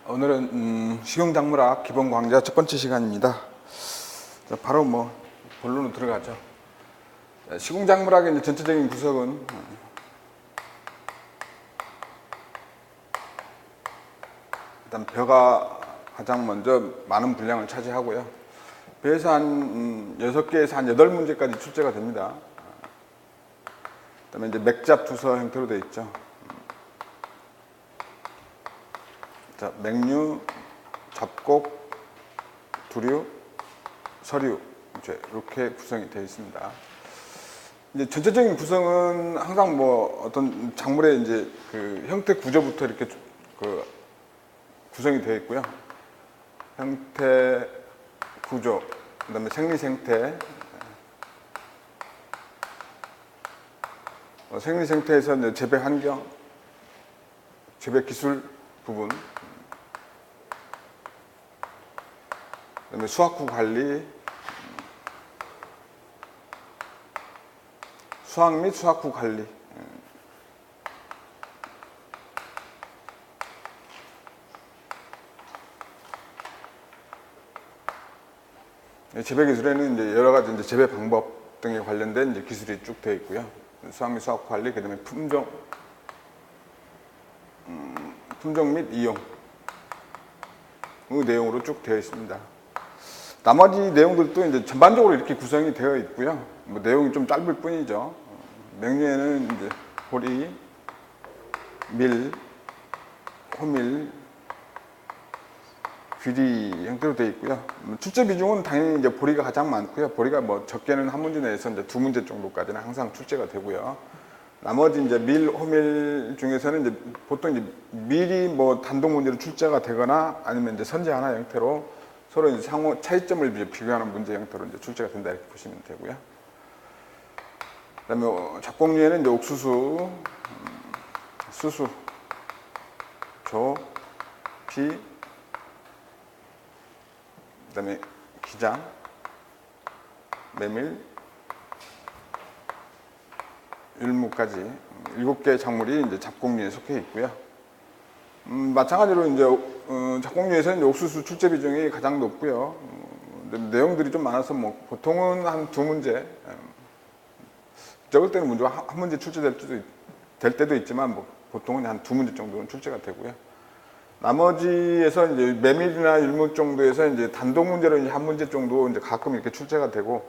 오늘은 식용작물학 기본 강좌 첫 번째 시간입니다. 자, 바로 본론으로 들어가죠. 식용작물학의 이제 전체적인 구성은 일단 벼가 가장 먼저 많은 분량을 차지하고요. 벼에서 한 6개에서 한 8문제까지 출제가 됩니다. 그다음에 이제 맥잡 두서 형태로 되어 있죠. 자, 맥류, 잡곡, 두류, 서류 이렇게 구성이 되어 있습니다. 이제 전체적인 구성은 항상 어떤 작물의 이제 그 형태 구조부터 이렇게 구성이 되어 있고요. 형태 구조, 그다음에 생리 생태, 생리 생태에서 이제 재배 환경, 재배 기술 부분, 그다음에 수확후 관리, 수확 및 수확후 관리, 재배 기술에는 이제 여러 가지 이제 재배 방법 등에 관련된 이제 기술이 쭉 되어 있고요. 수확 및 수확후 관리, 그다음에 품종 및 이용의 내용으로 쭉 되어 있습니다. 나머지 내용들도 이제 전반적으로 이렇게 구성이 되어 있고요. 내용이 좀 짧을 뿐이죠. 맥류에는 이제 보리, 밀, 호밀, 귀리 형태로 되어 있고요. 출제 비중은 당연히 이제 보리가 가장 많고요. 보리가 적게는 한 문제 내에서 이제 2문제 정도까지는 항상 출제가 되고요. 나머지 이제 밀, 호밀 중에서는 이제 보통 이제 밀이 단독 문제로 출제가 되거나 아니면 이제 선제 하나 형태로 서로 이제 상호 차이점을 이제 비교하는 문제 형태로 이제 출제가 된다 이렇게 보시면 되고요. 그다음에 잡곡류에는 이제 옥수수, 수수, 조, 피, 그다음에 기장, 메밀, 율무까지 7개의 작물이 이제 잡곡류에 속해 있고요. 마찬가지로 이제 잡곡류에서는 이제 옥수수 출제 비중이 가장 높고요. 내용들이 좀 많아서 보통은 한 2문제, 적을 때는 문제가 한 문제 출제될 때도 있지만 보통은 한 2문제 정도는 출제가 되고요. 나머지에서 이제 메밀이나 율무 정도에서 이제 단독 문제로 이제 한 문제 정도 이제 가끔 이렇게 출제가 되고,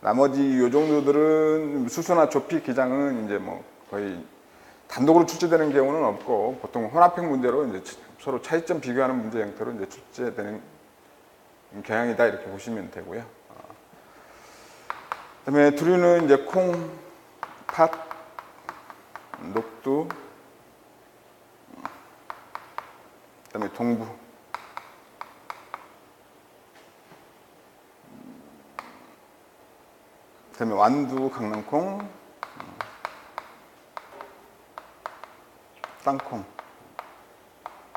나머지 요 정도들은 수수나 조피, 기장은 이제 거의 단독으로 출제되는 경우는 없고 보통 혼합형 문제로 이제 서로 차이점 비교하는 문제 형태로 이제 출제되는 경향이다 이렇게 보시면 되고요. 그다음에 두류는 이제 콩, 팥, 녹두, 그다음에 동부, 그다음에 완두, 강낭콩, 땅콩.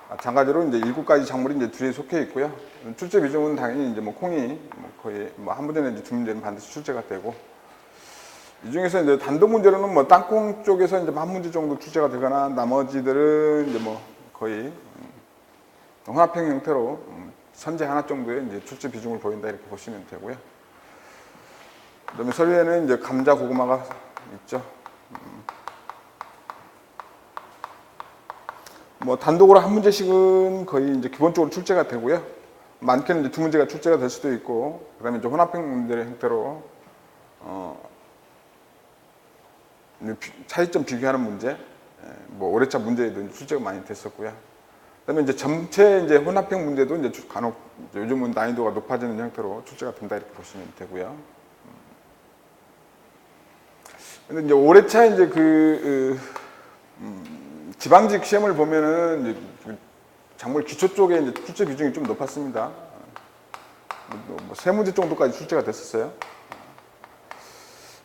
마찬가지로 이제 7가지 작물이 이제 두류에 속해 있고요. 출제 비중은 당연히 이제 콩이 거의 한 문제 내지 2문제는 반드시 출제가 되고, 이 중에서 이제 단독 문제로는 땅콩 쪽에서 이제 한 문제 정도 출제가 되거나, 나머지들은 이제 거의 혼합형 형태로 선제 하나 정도의 이제 출제 비중을 보인다 이렇게 보시면 되고요. 그다음에 서류에는 이제 감자, 고구마가 있죠. 단독으로 한 문제씩은 거의 이제 기본적으로 출제가 되고요. 많게는 이제 2문제가 출제가 될 수도 있고, 그다음에 이제 혼합형 문제 형태로 차이점 비교하는 문제, 올해차 문제에도 출제가 많이 됐었고요. 그다음에 이제 전체 이제 혼합형 문제도 이제 간혹 요즘은 난이도가 높아지는 형태로 출제가 된다 이렇게 보시면 되고요. 근데 이제 올해차 이제 지방직 시험을 보면은 이제 작물 기초 쪽에 이제 출제 비중이 좀 높았습니다. 3문제 정도까지 출제가 됐었어요.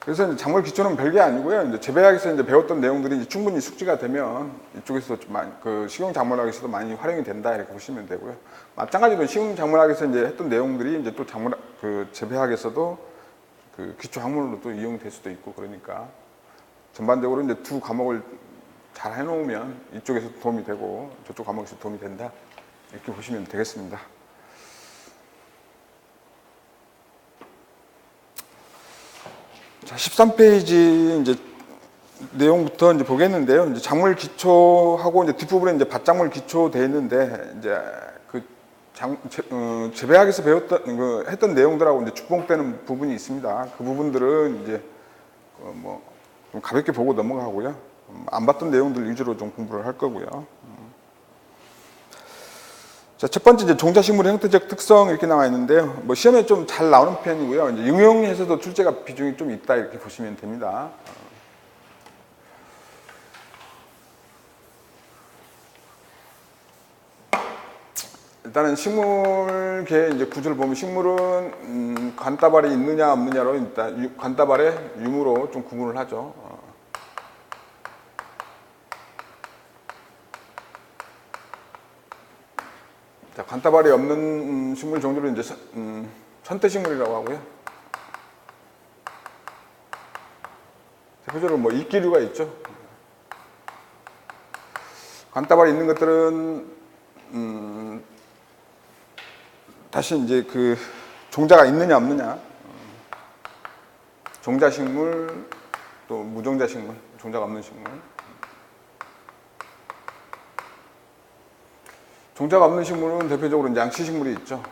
그래서 이제 작물 기초는 별게 아니고요. 이제 재배학에서 이제 배웠던 내용들이 이제 충분히 숙지가 되면 이쪽에서 식용작물학에서도 많이 활용이 된다 이렇게 보시면 되고요. 마찬가지로 식용작물학에서 이제 했던 내용들이 이제 또 재배학에서도 기초 학문으로 또 이용될 수도 있고, 그러니까 전반적으로 이제 두 과목을 잘 해놓으면 이쪽에서 도움이 되고 저쪽 과목에서 도움이 된다 이렇게 보시면 되겠습니다. 자, 13페이지 이제 내용부터 이제 보겠는데요. 이제 작물 기초하고 이제 뒷부분에 이제 밭작물 기초 되어 있는데 이제 그 재배학에서 배웠던 했던 내용들하고 이제 주목되는 부분이 있습니다. 그 부분들은 이제 뭐 좀 가볍게 보고 넘어가고요. 안 봤던 내용들 위주로 좀 공부를 할 거고요. 자, 첫 번째 이제 종자식물의 형태적 특성 이렇게 나와 있는데요. 뭐 시험에 좀 잘 나오는 편이고요. 이제 응용에서도 출제가 비중이 좀 있다 이렇게 보시면 됩니다. 일단은 식물계 이제 구조를 보면 식물은 관다발이 있느냐 없느냐로 일단 관다발의 유무로 좀 구분을 하죠. 자, 관다발이 없는 식물 종류를 이제 선태식물이라고 하고요. 대표적으로 뭐 이끼류가 있죠. 관다발이 있는 것들은 다시 이제 그 종자가 있느냐 없느냐, 종자식물 또 무종자식물, 종자가 없는 식물. 종자가 없는 식물은 대표적으로 이제 양치식물이 있죠.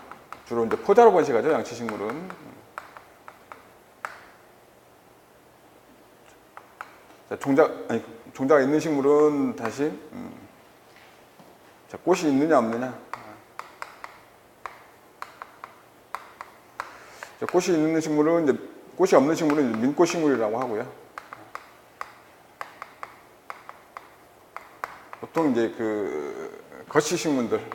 주로 이제 포자로 번식하죠. 양치식물은. 자, 종자가 있는 식물은 다시 자, 꽃이 있느냐 없느냐. 꽃이 있는 식물은 이제 꽃이 없는 식물은 민꽃식물이라고 하고요. 보통 이제 그 거시식물들,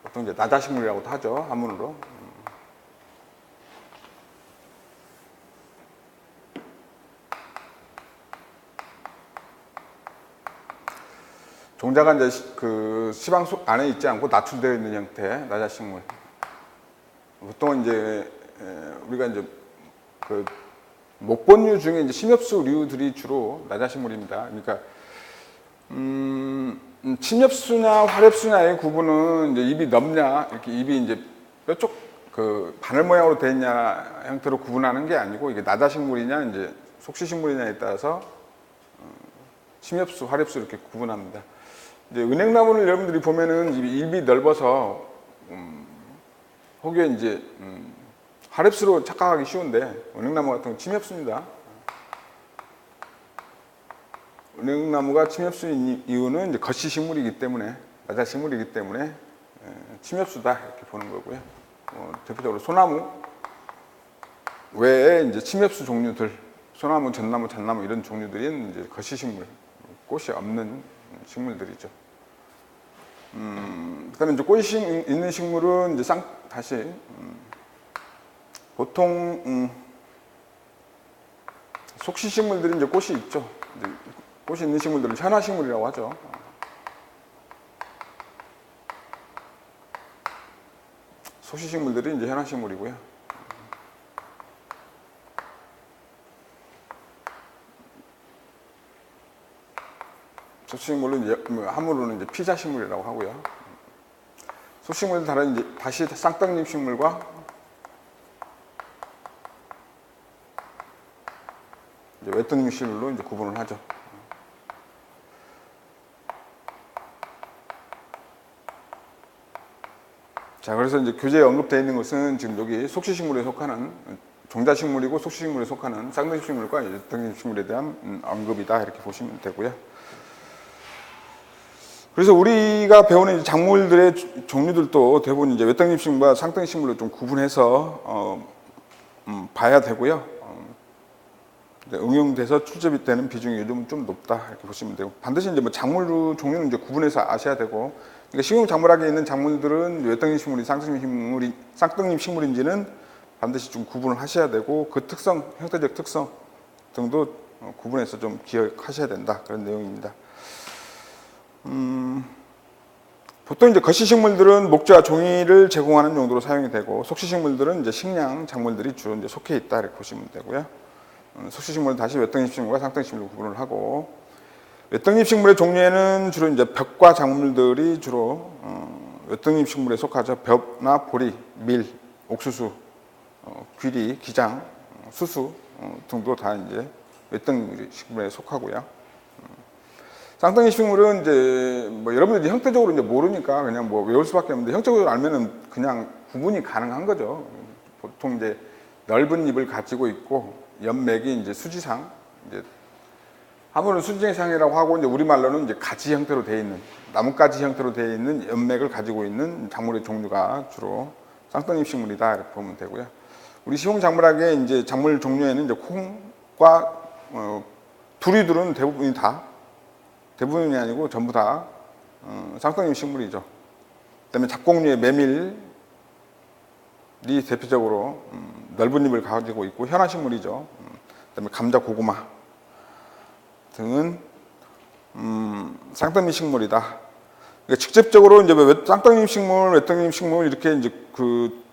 보통 이제 나자식물이라고도 하죠, 한문으로. 종자가 이제 그 시방 속 안에 있지 않고 나출되어 있는 형태, 나자식물. 보통 이제 우리가 이제 그 목본류 중에 이제 침엽수류들이 주로 나자식물입니다. 그러니까 침엽수냐 화렵수냐의 구분은 이제 입이 넓냐, 이렇게 입이 이제 뼈쪽 그 바늘 모양으로 되어 있냐 형태로 구분하는 게 아니고 이게 나자식물이냐 이제 속시식물이냐에 따라서 침엽수, 화렵수 이렇게 구분합니다. 이제 은행나무를 여러분들이 보면은 입이 넓어서 혹여 이제 화렵수로 착각하기 쉬운데 은행나무 같은 건 침엽수입니다. 은행나무가 침엽수인 이유는 이제 거시식물이기 때문에, 나자식물이기 때문에 침엽수다 이렇게 보는 거고요. 대표적으로 소나무 외에 이제 침엽수 종류들, 소나무, 전나무, 잣나무 이런 종류들이 이제 거시식물, 꽃이 없는 식물들이죠. 그다음에 이제 꽃이 있는 식물은 이제 다시 보통 속시식물들이 이제 꽃이 있죠. 이제 꽃이 있는 식물들은 현화식물이라고 하죠. 속시식물들이 이제 현화식물이고요. 속시식물은 이제 한문으로는 이제 피자식물이라고 하고요. 속식물은 다른 이제 다시 쌍떡잎 식물과 이제 외떡잎 식물로 이제 구분을 하죠. 자, 그래서 이제 교재에 언급되어 있는 것은 지금 여기 속시식물에 속하는 종자식물이고 속시식물에 속하는 쌍떡잎 식물과 외떡잎 식물에 대한 언급이다 이렇게 보시면 되고요. 그래서 우리가 배우는 작물들의 종류들도 대부분 이제 외떡잎 식물과 쌍떡잎 식물로 좀 구분해서 봐야 되고요. 응용돼서 출제되는 비중이 요즘 좀 높다 이렇게 보시면 되고, 반드시 이제 뭐 작물 종류는 이제 구분해서 아셔야 되고, 그러니까 식용 작물학에 있는 작물들은 외떡잎 식물이 쌍떡잎 식물인지는 반드시 좀 구분을 하셔야 되고, 그 특성, 형태적 특성 등도 구분해서 좀 기억하셔야 된다 그런 내용입니다. 보통 이제 거시식물들은 목재와 종이를 제공하는 용도로 사용이 되고, 속시식물들은 이제 식량 작물들이 주로 이제 속해 있다 이렇게 보시면 되고요. 속시식물은 다시 외떡잎 식물과 쌍떡잎 식물로 구분을 하고, 외떡잎 식물의 종류에는 주로 이제 벽과 작물들이 주로 외떡잎 식물에 속하죠. 벽나 보리, 밀, 옥수수, 귀리, 기장, 수수 등도 다 이제 외떡잎 식물에 속하고요. 쌍떡잎 식물은 이제 뭐 여러분들이 형태적으로 이제 모르니까 그냥 뭐 외울 수밖에 없는데 형태적으로 알면은 그냥 구분이 가능한 거죠. 보통 이제 넓은 잎을 가지고 있고 연맥이 이제 수지상, 이제 한문은 수지상이라고 하고 이제 우리말로는 이제 가지 형태로 되어 있는 나뭇가지 형태로 되어 있는 연맥을 가지고 있는 작물의 종류가 주로 쌍떡잎 식물이다 이렇게 보면 되고요. 우리 시홍작물학의 이제 작물 종류에는 이제 콩과 두리들은 대부분이 아니고 전부 다 쌍떡잎 식물이죠. 그다음에 잡곡류의 메밀이 대표적으로 넓은 잎을 가지고 있고 현화식물이죠. 그다음에 감자, 고구마 등은 쌍떡잎 식물이다. 그러니까 직접적으로 이제 쌍떡잎 식물, 외떡잎 식물 이렇게 이제 그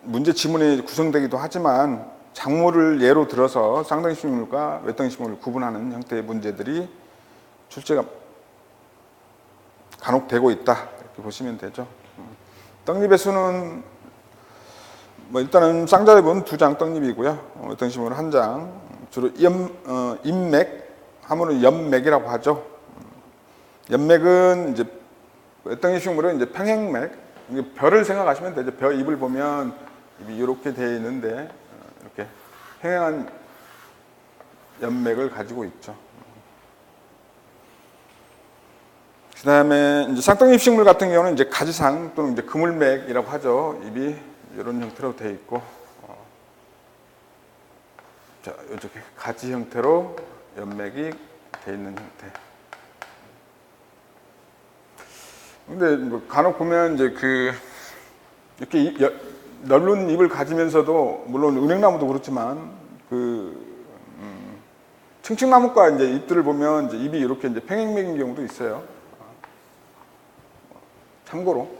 문제 지문에 구성되기도 하지만 작물을 예로 들어서 쌍떡잎 식물과 외떡잎 식물을 구분하는 형태의 문제들이 출제가 간혹 되고 있다 이렇게 보시면 되죠. 떡잎의 수는 뭐 일단은 쌍자립은 2장 떡잎이고요. 외떡잎 식물은 1장. 주로 잎맥 하면은 연맥이라고 하죠. 연맥은 이제 외떡잎 식물은 이제 평행맥, 별을 생각하시면 되죠. 별 잎을 보면 잎이 이렇게 되어 있는데 이렇게 평행한 연맥을 가지고 있죠. 그 다음에 이제 쌍떡잎 식물 같은 경우는 이제 가지상 또는 이제 그물맥이라고 하죠. 잎이 이런 형태로 되어 있고, 자, 이렇게 가지 형태로 연맥이 되어 있는 형태. 근데 뭐 간혹 보면 이제 이렇게 넓은 잎을 가지면서도 물론 은행나무도 그렇지만 층층나무과 이제 잎들을 보면 이제 잎이 이렇게 이제 평행맥인 경우도 있어요. 참고로.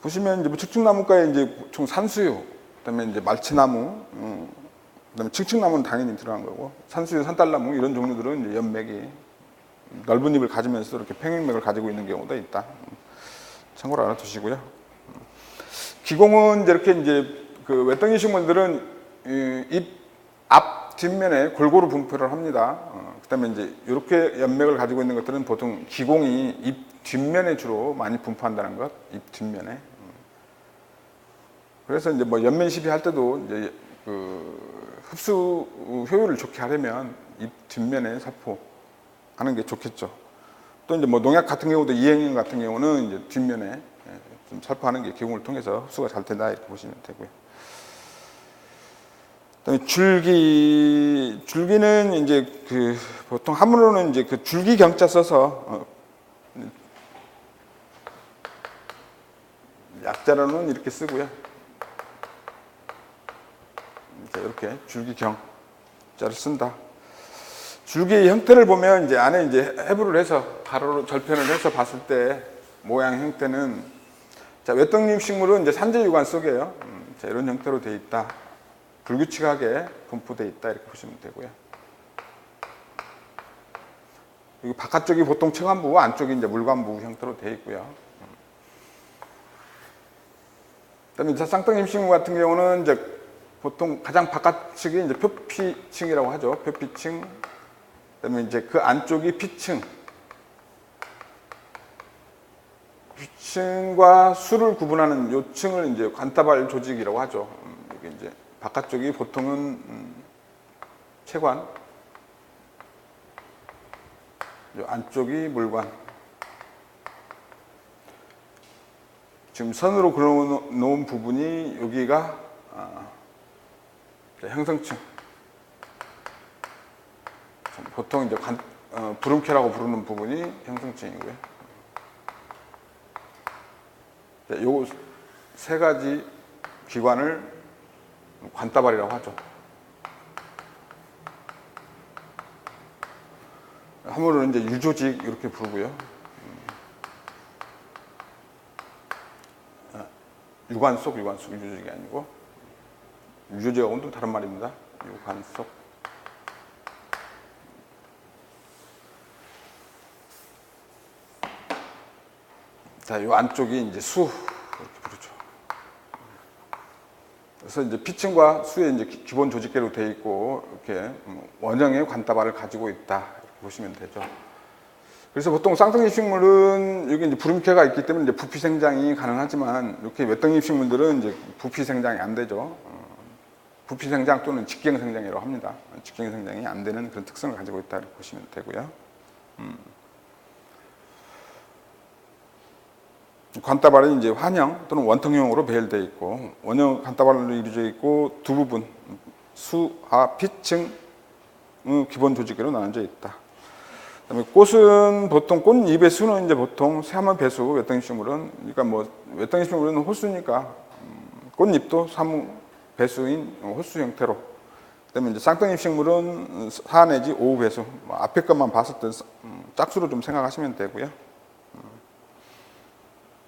보시면 이제 뭐 측층나무과에 이제 보통 산수유, 그다음에 이제 말치나무, 그다음에 층층나무는 당연히 들어간 거고, 산수유, 산딸나무 이런 종류들은 이제 연맥이 넓은 잎을 가지면서 이렇게 평행맥을 가지고 있는 경우도 있다. 참고로 알아두시고요. 기공은 이렇게 이제 그 외떡잎 식물들은 잎 앞 뒷면에 골고루 분포를 합니다. 그다음에 이제 이렇게 연맥을 가지고 있는 것들은 보통 기공이 잎 뒷면에 주로 많이 분포한다는 것, 잎 뒷면에. 그래서 이제 뭐 연면 시비할 때도 이제 그 흡수 효율을 좋게 하려면 잎 뒷면에 살포하는 게 좋겠죠. 또 이제 뭐 농약 같은 경우도 이행인 같은 경우는 이제 뒷면에 좀 살포하는 게 기공을 통해서 흡수가 잘 된다 이렇게 보시면 되고요. 그다음에 줄기는 이제 그 보통 한문으로는 이제 그 줄기경자 써서 약자로는 이렇게 쓰고요. 이렇게 줄기경자를 쓴다. 줄기의 형태를 보면 이제 안에 이제 해부를 해서 가로로 절편을 해서 봤을 때 모양 형태는 자, 외떡잎 식물은 이제 산재유관 속에요. 자, 이런 형태로 되어 있다. 불규칙하게 분포되어 있다 이렇게 보시면 되고요. 그리고 바깥쪽이 보통 체관부, 안쪽이 이제 물관부 형태로 되어 있고요. 그다음에 이제 쌍떡잎 식물 같은 경우는 이제 보통 가장 바깥측이 이제 표피층이라고 하죠. 표피층. 그다음에 이제 그 안쪽이 피층. 피층과 수를 구분하는 요 층을 이제 관다발 조직이라고 하죠. 이게 이제 바깥쪽이 보통은 체관, 요 안쪽이 물관. 지금 선으로 그려놓은 부분이 여기가 형성층. 보통 이제 부름캐라고 부르는 부분이 형성층이고요. 요 세 가지 기관을 관다발이라고 하죠. 한문으로는 이제 유조직 이렇게 부르고요. 유관속 유조직이 아니고 유조지와 온도 다른 말입니다. 요 관석. 자, 요 안쪽이 이제 수 이렇게 부르죠. 그래서 이제 피층과 수의 이제 기본 조직계로 되어 있고 이렇게 원형의 관따발을 가지고 있다 이렇게 보시면 되죠. 그래서 보통 쌍둥이 식물은 여기 이제 부름캐가 있기 때문에 이제 부피 생장이 가능하지만 이렇게 외덩이 식물들은 이제 부피 생장이 안 되죠. 부피 생장 또는 직경 생장이라고 합니다. 직경 생장이 안 되는 그런 특성을 가지고 있다 이렇게 보시면 되고요. 관따발은 이제 환형 또는 원통형으로 배열되어 있고 원형 관따발로 이루어져 있고 두 부분 수, 하, 피층 기본 조직으로 나눠져 있다. 그다음에 꽃은 보통 꽃잎의 수는 이제 보통 세모 배수 외덩이 식물은 그러니까 뭐 외덩이 식물은 호수니까 꽃잎도 사무 배수인 호수 형태로. 그다음에 이제 쌍둥이 식물은 4 내지 5 배수. 뭐 앞에 것만 봤을 때 짝수로 좀 생각하시면 되고요.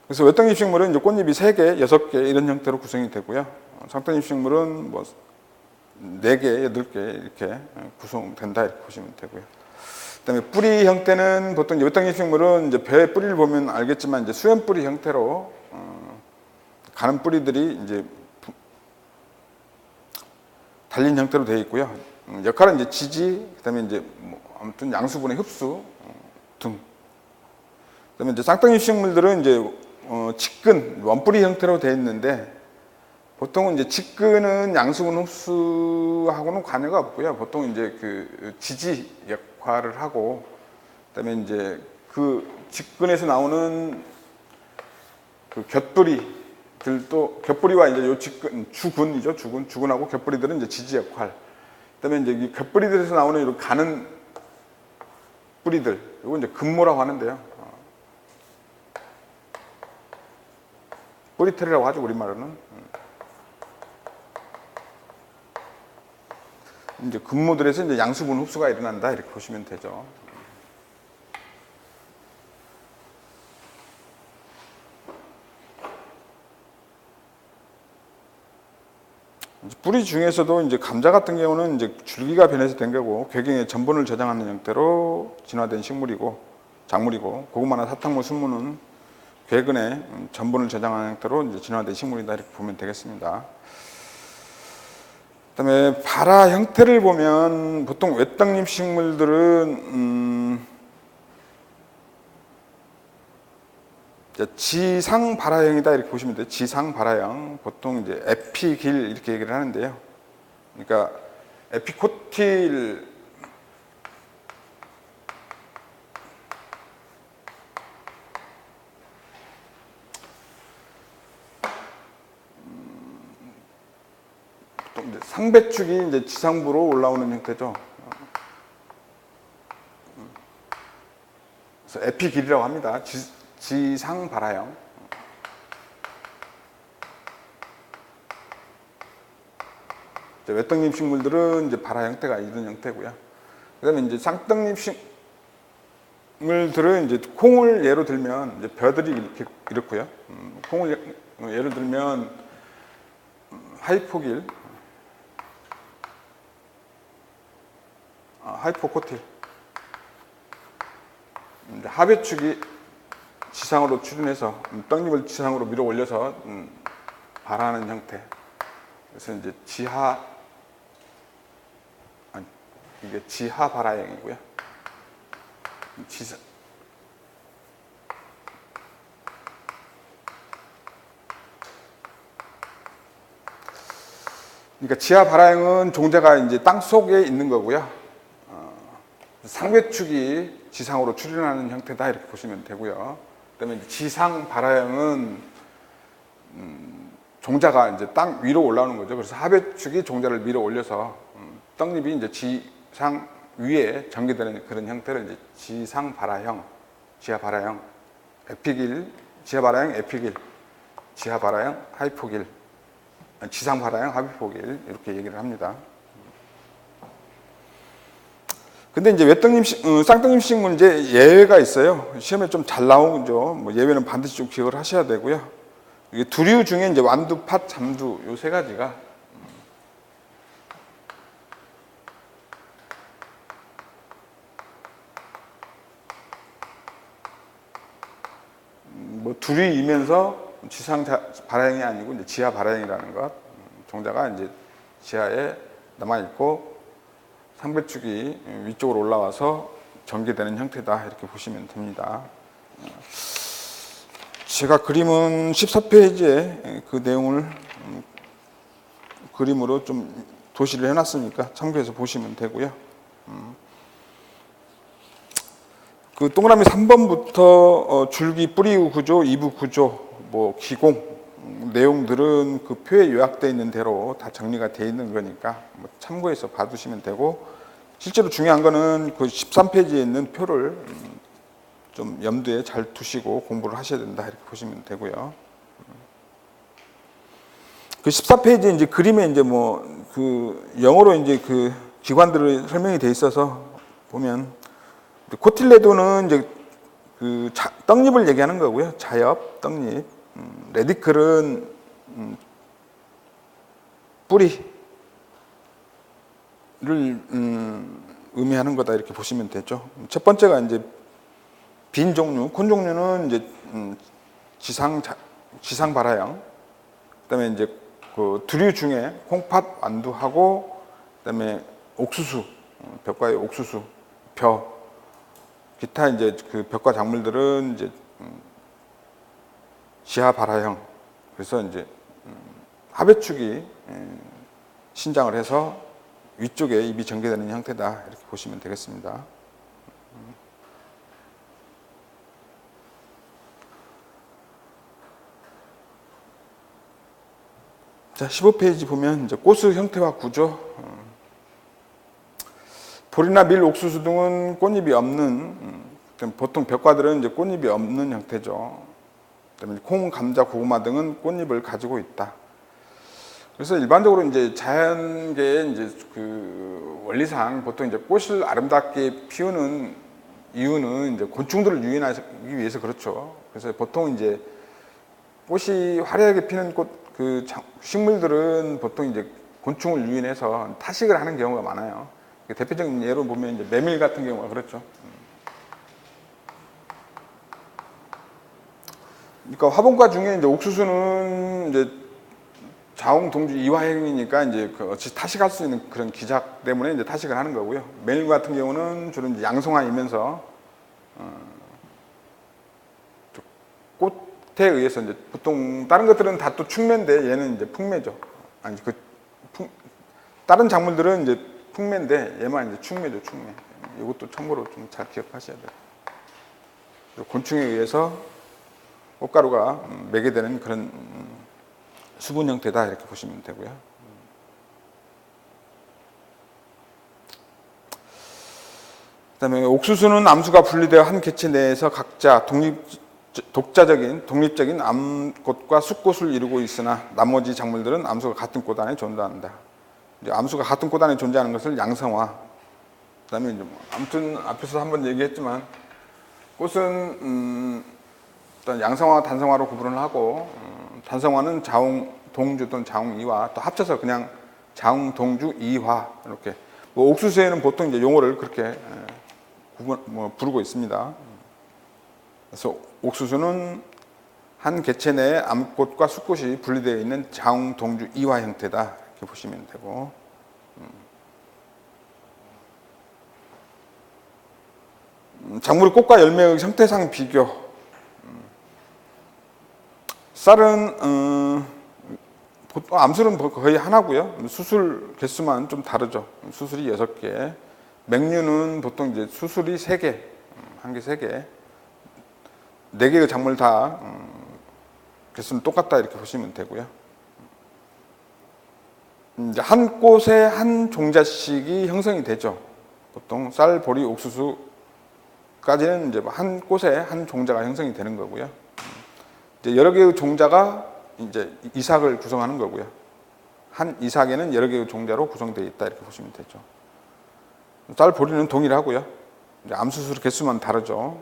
그래서 외덩이 식물은 이제 꽃잎이 3개, 6개 이런 형태로 구성이 되고요. 쌍둥이 식물은 뭐 4개, 8개 이렇게 구성된다 이렇게 보시면 되고요. 그다음에 뿌리 형태는 보통 외덩이 식물은 이제 벼의 뿌리를 보면 알겠지만 이제 수연 뿌리 형태로 가는 뿌리들이 이제 달린 형태로 되어 있고요. 역할은 이제 지지, 그다음에 이제 뭐 아무튼 양수분의 흡수 등. 그다음에 이제 쌍둥이 식물들은 이제 직근 원뿌리 형태로 되어 있는데 보통은 이제 직근은 양수분 흡수하고는 관여가 없고요. 보통 이제 그 지지 역할을 하고 그다음에 이제 그 직근에서 나오는 그 곁뿌리들도 곁뿌리와 이제 요 직근 주근이죠. 주근하고 곁뿌리들은 이제 지지 역할. 그다음에 이제 이 곁뿌리들에서 나오는 이런 가는 뿌리들 이거 이제 근모라고 하는데요. 뿌리털이라고 하죠, 우리말로는. 이제 근모들에서 이제 양수분 흡수가 일어난다 이렇게 보시면 되죠. 뿌리 중에서도 이제 감자 같은 경우는 이제 줄기가 변해서 된 거고 궤경에 전분을 저장하는 형태로 진화된 식물이고 작물이고 고구마나 사탕물, 순무는 궤근에 전분을 저장하는 형태로 이제 진화된 식물이다 이렇게 보면 되겠습니다. 그다음에 발화 형태를 보면 보통 외떡잎 식물들은 지상 발화형이다 이렇게 보시면 돼요. 지상 발화형 보통 이제 에피길 이렇게 얘기를 하는데요. 그러니까 에피코틸 상배축이 이제 지상부로 올라오는 형태죠. 그래서 에피길이라고 합니다. 지상 발화형. 외떡잎 식물들은 이제 발화 형태가 이런 형태고요. 그다음에 이제 쌍떡잎 식물들은 이제 콩을 예로 들면 이제 벼들이 이렇고요. 콩을 예를 들면 하이포길, 하이포코틸. 하배축이 지상으로 추진해서 떡잎을 지상으로 밀어 올려서 발하는 형태. 그래서 이제 이게 지하 발화형이고요. 그러니까 지하 발화형은 종자가 이제 땅 속에 있는 거고요. 상배축이 지상으로 출현하는 형태다 이렇게 보시면 되고요. 그다음에 지상 발화형은 종자가 이제 땅 위로 올라오는 거죠. 그래서 하배축이 종자를 밀어 올려서 떡잎이 이제 지상 위에 전개되는 그런 형태를 이제 지상 발화형, 지하 발화형, 에피길, 지하 발화형, 에피길, 지하 발화형, 하이포길, 지상 발화형, 하이포길 이렇게 얘기를 합니다. 근데 이제 쌍떡잎 식물 이제 예외가 있어요. 시험에 좀 잘 나오죠. 뭐 예외는 반드시 좀 기억을 하셔야 되고요. 이게 두류 중에 이제 완두, 팥, 잠두 요 세 가지가 뭐 둘이이면서 지상 발화형이 아니고 이제 지하 발화형이라는 것. 종자가 이제 지하에 남아 있고 상배축이 위쪽으로 올라와서 전개되는 형태다 이렇게 보시면 됩니다. 제가 그림은 14페이지에 그 내용을 그림으로 좀 도시를 해놨으니까 참고해서 보시면 되고요. 그 동그라미 3번부터 줄기 뿌리 구조, 이부 구조, 뭐 기공 내용들은 그 표에 요약되어 있는 대로 다 정리가 되어 있는 거니까 뭐 참고해서 봐두시면 되고, 실제로 중요한 거는 그 13페이지에 있는 표를 좀 염두에 잘 두시고 공부를 하셔야 된다 이렇게 보시면 되고요. 그 14페이지에 이제 그림에 이제 뭐 그 영어로 이제 그 기관들을 설명이 돼 있어서 보면 코틸레도는 이제 그 떡잎을 얘기하는 거고요. 자엽, 떡잎. 레디클은 뿌리를 의미하는 거다 이렇게 보시면 되죠. 첫 번째가 이제 빈 종류, 콘 종류는 이제 지상 발화형. 그다음에 이제 그 두류 중에 콩팥, 완두하고 그다음에 옥수수, 벽과의 옥수수, 벼, 기타 이제 그 벽과 작물들은 이제 지하 발화형. 그래서 이제 하배축이 신장을 해서 위쪽에 잎이 전개되는 형태다 이렇게 보시면 되겠습니다. 자, 15페이지 보면 이제 꽃의 형태와 구조. 보리나 밀, 옥수수 등은 꽃잎이 없는, 보통 벽과들은 이제 꽃잎이 없는 형태죠. 그다음에 콩, 감자, 고구마 등은 꽃잎을 가지고 있다. 그래서 일반적으로 이제 자연계의 이제 그 원리상 보통 이제 꽃을 아름답게 피우는 이유는 이제 곤충들을 유인하기 위해서 그렇죠. 그래서 보통 이제 꽃이 화려하게 피는 그 식물들은 보통 이제 곤충을 유인해서 타식을 하는 경우가 많아요. 대표적인 예로 보면 이제 메밀 같은 경우가 그렇죠. 그러니까 화분과 중에 이제 옥수수는 이제 자웅 동주 이화형이니까 이제 그 어찌 타식할 수 있는 그런 기작 때문에 이제 타식을 하는 거고요. 메밀 같은 경우는 주로 이제 양성화이면서 꽃에 의해서 이제 보통 다른 것들은 다 또 축매인데 얘는 이제 풍매죠. 아니 다른 작물들은 이제 풍매인데 얘만 이제 축매죠, 축매. 이것도 참고로 좀 잘 기억하셔야 돼요. 곤충에 의해서 꽃가루가 매게 되는 그런 수분 형태다 이렇게 보시면 되고요. 그다음에 옥수수는 암수가 분리되어 한 개체 내에서 각자 독립적인 암꽃과 숫꽃을 이루고 있으나 나머지 작물들은 암수가 같은 꽃 안에 존재한다. 이제 암수가 같은 꽃 안에 존재하는 것을 양성화. 그다음에 이제 아무튼 앞에서 한번 얘기했지만 꽃은 일단 양성화, 단성화로 구분을 하고 단성화는 자웅 동주 또는 자웅 이화 또 합쳐서 그냥 자웅 동주 이화 이렇게. 뭐 옥수수에는 보통 이제 용어를 그렇게 부르고 있습니다. 그래서 옥수수는 한 개체 내에 암꽃과 숫꽃이 분리되어 있는 자웅 동주 이화 형태다 이렇게 보시면 되고. 작물의 꽃과 열매의 형태상 비교. 쌀은 보통 암술은 거의 하나고요. 수술 개수만 좀 다르죠. 수술이 6개. 맹류는 보통 이제 수술이 3개, 한 개 3개. 4개의 작물 다 개수는 똑같다 이렇게 보시면 되고요. 이제 한 꽃에 한 종자씩이 형성이 되죠. 보통 쌀, 보리, 옥수수까지는 이제 한 꽃에 한 종자가 형성이 되는 거고요. 이제 여러 개의 종자가 이제 이삭을 구성하는 거고요. 한 이삭에는 여러 개의 종자로 구성되어 있다 이렇게 보시면 되죠. 쌀, 보리는 동일하고요. 이제 암수술 개수만 다르죠.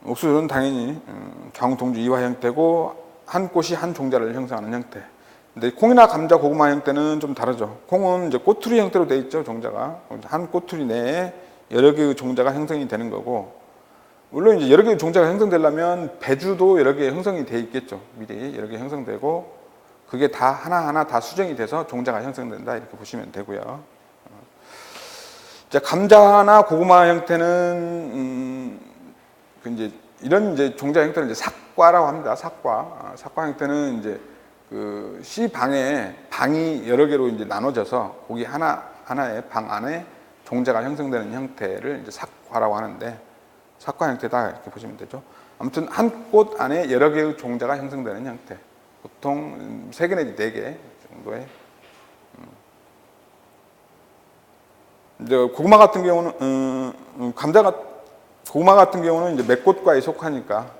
옥수수는 당연히 자웅동주 이화 형태고 한 꽃이 한 종자를 형성하는 형태. 근데 콩이나 감자, 고구마 형태는 좀 다르죠. 콩은 이제 꼬투리 형태로 되어 있죠, 종자가. 한 꼬투리 내에 여러 개의 종자가 형성이 되는 거고, 물론 이제 여러 개의 종자가 형성되려면 배주도 여러 개 형성이 돼 있겠죠. 미리 여러 개 형성되고 그게 다 하나하나 다 수정이 돼서 종자가 형성된다 이렇게 보시면 되고요. 자, 감자나 고구마 형태는 그 이제 이런 이제 종자 형태는 이제 삭과라고 합니다. 삭과. 삭과 형태는 이제 그 씨 방에 방이 여러 개로 이제 나눠져서 거기 하나의 방 안에 종자가 형성되는 형태를 이제 삭과라고 하는데 삭과 형태다 이렇게 보시면 되죠. 아무튼 한 꽃 안에 여러 개의 종자가 형성되는 형태. 보통 3개 내지 4개 정도의. 이제 고구마 같은 경우는 고구마 같은 경우는 이제 맥꽃과에 속하니까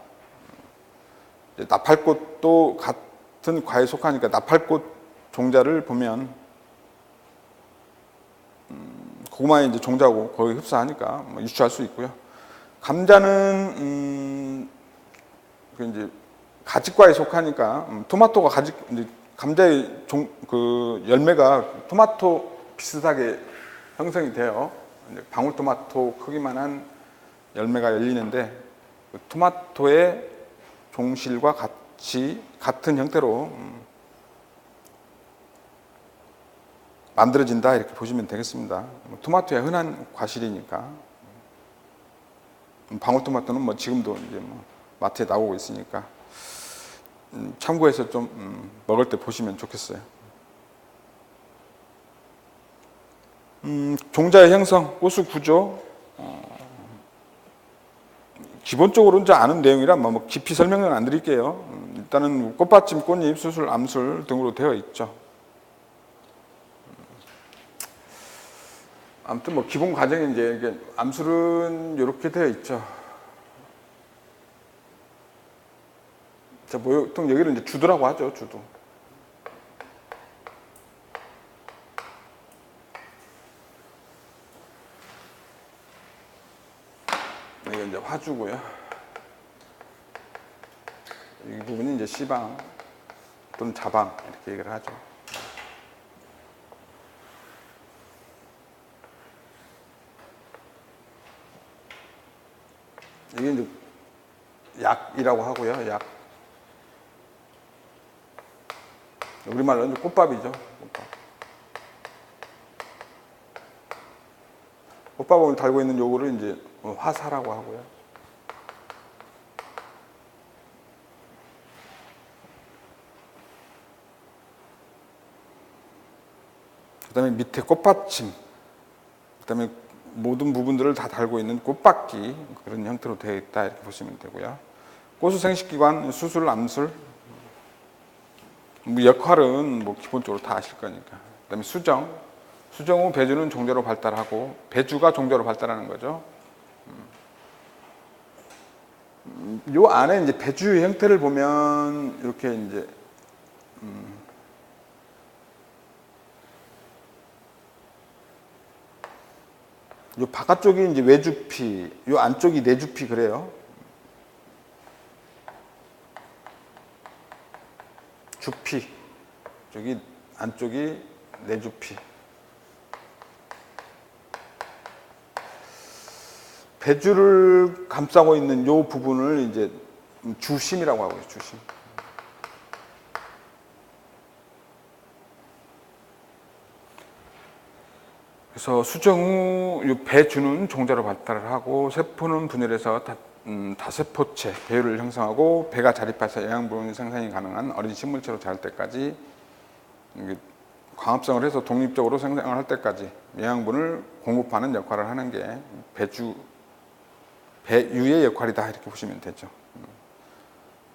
이제 나팔꽃도 같은 과에 속하니까 나팔꽃 종자를 보면 고구마의 이제 종자고 거의 흡사하니까 뭐 유추할 수 있고요. 감자는 그 이제 가지과에 속하니까 토마토가 가지 이제 감자의 그 열매가 토마토 비슷하게 형성이 돼요. 이제 방울토마토 크기만한 열매가 열리는데 그 토마토의 종실과 같은 형태로 만들어진다 이렇게 보시면 되겠습니다. 토마토의 흔한 과실이니까 방울토마토는 뭐 지금도 이제 뭐 마트에 나오고 있으니까 참고해서 좀 먹을 때 보시면 좋겠어요. 종자의 형성, 꽃의 구조 기본적으로 이제 아는 내용이라 뭐 깊이 설명은 안 드릴게요. 일단은 꽃받침, 꽃잎, 수술, 암술 등으로 되어 있죠. 아무튼 뭐 기본 과정이 이제 암술은 이렇게 되어 있죠. 자, 보통 여기를 이제 주두라고 하죠, 주두. 이게 이제 화주고요. 이 부분이 이제 C방 또는 자방 이렇게 얘기를 하죠. 이게 이제 약이라고 하고요. 약. 우리말로 이제 꽃밥이죠. 꽃밥을 달고 있는 요거를 이제 화사라고 하고요. 그 다음에 밑에 꽃받침, 그 다음에 모든 부분들을 다 달고 있는 꽃받기 그런 형태로 되어 있다 이렇게 보시면 되고요. 꽃의 생식기관, 수술, 암술 뭐 역할은 뭐 기본적으로 다 아실 거니까. 그 다음에 수정 후 배주는 종자로 발달하고 배주가 종자로 발달하는 거죠. 요 안에 이제 배주의 형태를 보면 이렇게 이제 요 바깥쪽이 이제 외주피, 요 안쪽이 내주피 그래요. 주피, 저기 안쪽이 내주피. 배주를 감싸고 있는 요 부분을 이제 주심이라고 하고요. 주심. 그래서 수정 후 배주는 종자로 발달을 하고 세포는 분열해서 다세포체, 배율을 형성하고 배가 자립해서 영양분 생산이 가능한 어린 식물체로 자랄 때까지 광합성을 해서 독립적으로 생장을 할 때까지 영양분을 공급하는 역할을 하는 게 배유의 역할이다 이렇게 보시면 되죠.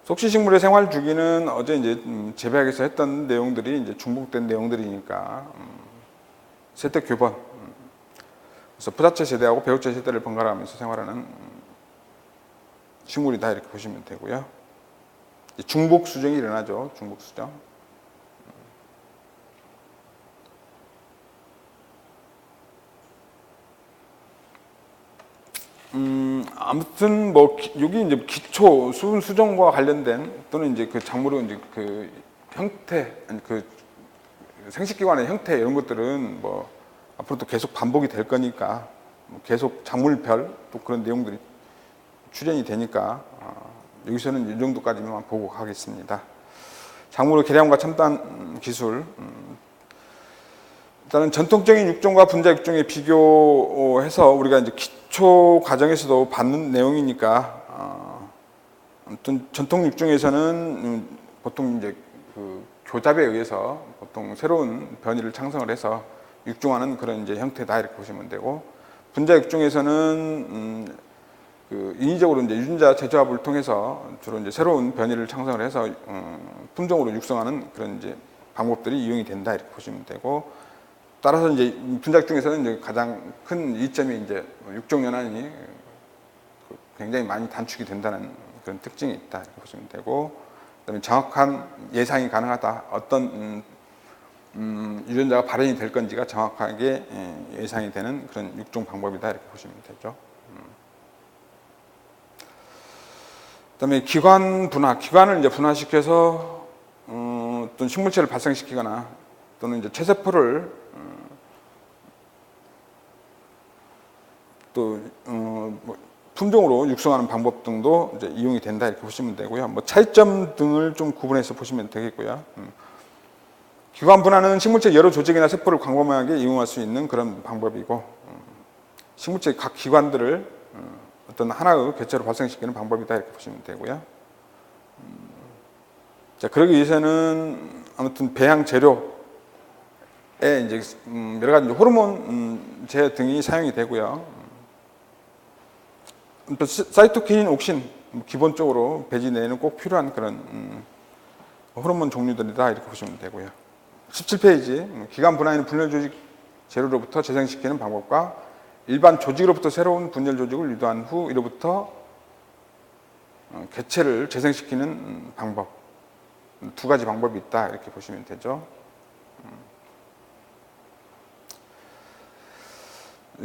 속시식물의 생활 주기는 어제 이제 재배학에서 했던 내용들이 이제 중복된 내용들이니까 세대 교번, 그래서 부자체 세대하고 배우체 세대를 번갈아가면서 생활하는 식물이다 이렇게 보시면 되고요. 중복 수정이 일어나죠. 중복 수정. 아무튼 뭐 여기 이제 기초 수분 수정과 관련된 또는 이제 그 작물의 이제 그 형태, 그 생식기관의 형태 이런 것들은 뭐 앞으로도 계속 반복이 될 거니까 계속 작물별 또 그런 내용들이 출현이 되니까 여기서는 이 정도까지만 보고 가겠습니다. 작물의 개량과 첨단 기술. 일단은 전통적인 육종과 분자 육종의 비교해서 우리가 이제 기초 과정에서도 받는 내용이니까 아무튼 전통 육종에서는 보통 이제 그 교잡에 의해서 보통 새로운 변이를 창성을 해서 육종하는 그런 이제 형태다 이렇게 보시면 되고, 분자 육종에서는 그 인위적으로 이제 유전자 재조합을 통해서 주로 이제 새로운 변이를 창성을 해서 품종으로 육성하는 그런 이제 방법들이 이용이 된다 이렇게 보시면 되고, 따라서 이제 분자 육종에서는 이제 가장 큰 이점이 이제 육종 연한이 굉장히 많이 단축이 된다는 그런 특징이 있다 이렇게 보시면 되고, 그다음에 정확한 예상이 가능하다. 어떤 유전자가 발현이 될 건지가 정확하게 예상이 되는 그런 육종 방법이다 이렇게 보시면 되죠. 그다음에 기관 분화, 기관을 이제 분화시켜서 어떤 식물체를 발생시키거나 또는 이제 체세포를 또 뭐 품종으로 육성하는 방법 등도 이제 이용이 된다 이렇게 보시면 되고요. 뭐 차이점 등을 좀 구분해서 보시면 되겠고요. 기관 분화는 식물체 여러 조직이나 세포를 광범위하게 이용할 수 있는 그런 방법이고, 식물체 각 기관들을 어떤 하나의 개체로 발생시키는 방법이다 이렇게 보시면 되고요. 자, 그러기 위해서는 아무튼 배양 재료에 이제 여러 가지 호르몬 제 등이 사용이 되고요. 또 사이토키닌, 옥신 기본적으로 배지 내에는 꼭 필요한 그런 호르몬 종류들이다 이렇게 보시면 되고요. 17페이지 기관 분화에는 분열 조직 재료로부터 재생시키는 방법과 일반 조직으로부터 새로운 분열 조직을 유도한 후 이로부터 개체를 재생시키는 방법, 두 가지 방법이 있다 이렇게 보시면 되죠.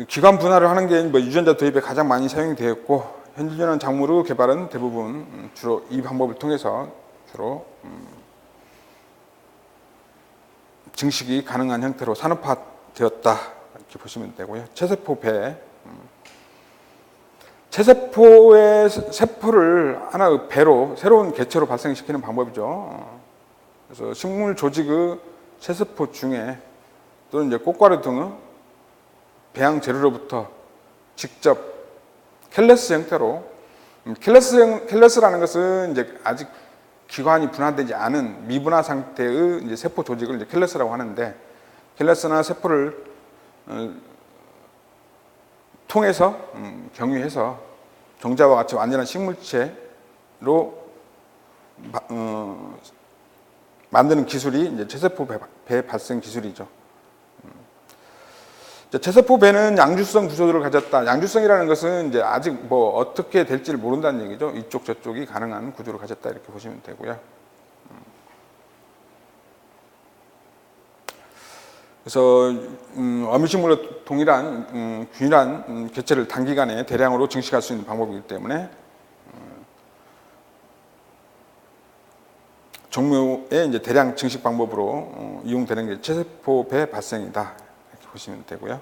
기관 분화를 하는 게 뭐 유전자 도입에 가장 많이 사용이 되었고, 현존하는 작물의 개발은 대부분 주로 이 방법을 통해서 주로 증식이 가능한 형태로 산업화되었다 이렇게 보시면 되고요. 체세포 배, 체세포의 세포를 하나의 배로 새로운 개체로 발생시키는 방법이죠. 그래서 식물 조직의 체세포 중에 또는 이제 꽃가루 등의 배양 재료로부터 직접 켈레스 형태로, 켈레스라는 것은 이제 아직 기관이 분화되지 않은 미분화 상태의 이제 세포 조직을 이제 켈레스라고 하는데, 켈레스나 세포를 통해서 경유해서 정자와 같이 완전한 식물체로 만드는 기술이 이제 체세포 배 발생 기술이죠. 체세포 배는 양주성 구조를 가졌다. 양주성이라는 것은 이제 아직 뭐 어떻게 될지를 모른다는 얘기죠. 이쪽 저쪽이 가능한 구조를 가졌다 이렇게 보시면 되고요. 그래서 어미식물과 동일한 균일한 개체를 단기간에 대량으로 증식할 수 있는 방법이기 때문에 종묘의 이제 대량 증식 방법으로 이용되는 게 체세포 배 발생이다 이렇게 보시면 되고요.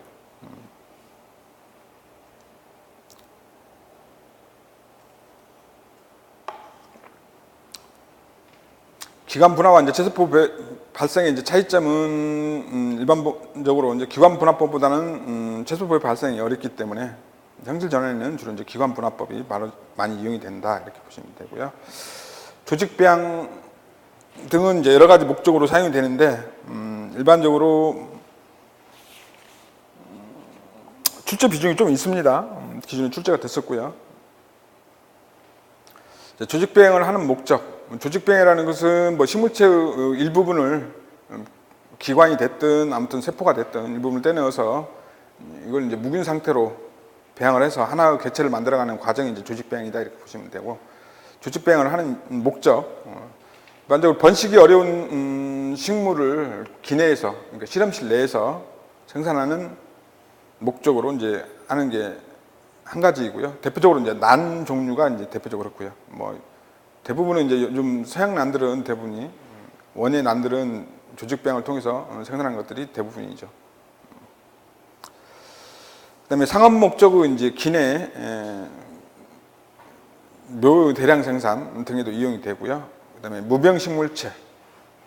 기관 분화와 이제 체세포 발생의 이제 차이점은 일반적으로 이제 기관 분화법보다는 체세포 발생이 어렵기 때문에 형질 전환에는 주로 이제 기관 분화법이 많이 이용이 된다 이렇게 보시면 되고요. 조직 배양 등은 이제 여러 가지 목적으로 사용이 되는데 일반적으로 출제 비중이 좀 있습니다. 기존에 출제가 됐었고요. 조직 배양을 하는 목적. 조직 배양이라는 것은 뭐 식물체의 일부분을 기관이 됐든 아무튼 세포가 됐든 일부분을 떼내어서 이걸 이제 묵은 상태로 배양을 해서 하나의 개체를 만들어가는 과정이 이제 조직 배양이다 이렇게 보시면 되고, 조직 배양을 하는 목적. 일반적으로 번식이 어려운 식물을 기내에서, 그러니까 실험실 내에서 생산하는 목적으로 이제 하는 게 한 가지이고요. 대표적으로 이제 난 종류가 이제 대표적으로 그렇고요. 뭐 대부분은 이제 요즘 서양 난들은 대부분이 원예 난들은 조직 배양을 통해서 생산한 것들이 대부분이죠. 그다음에 상업 목적의 이제 기내 묘 대량 생산 등에도 이용이 되고요. 그다음에 무병식물체,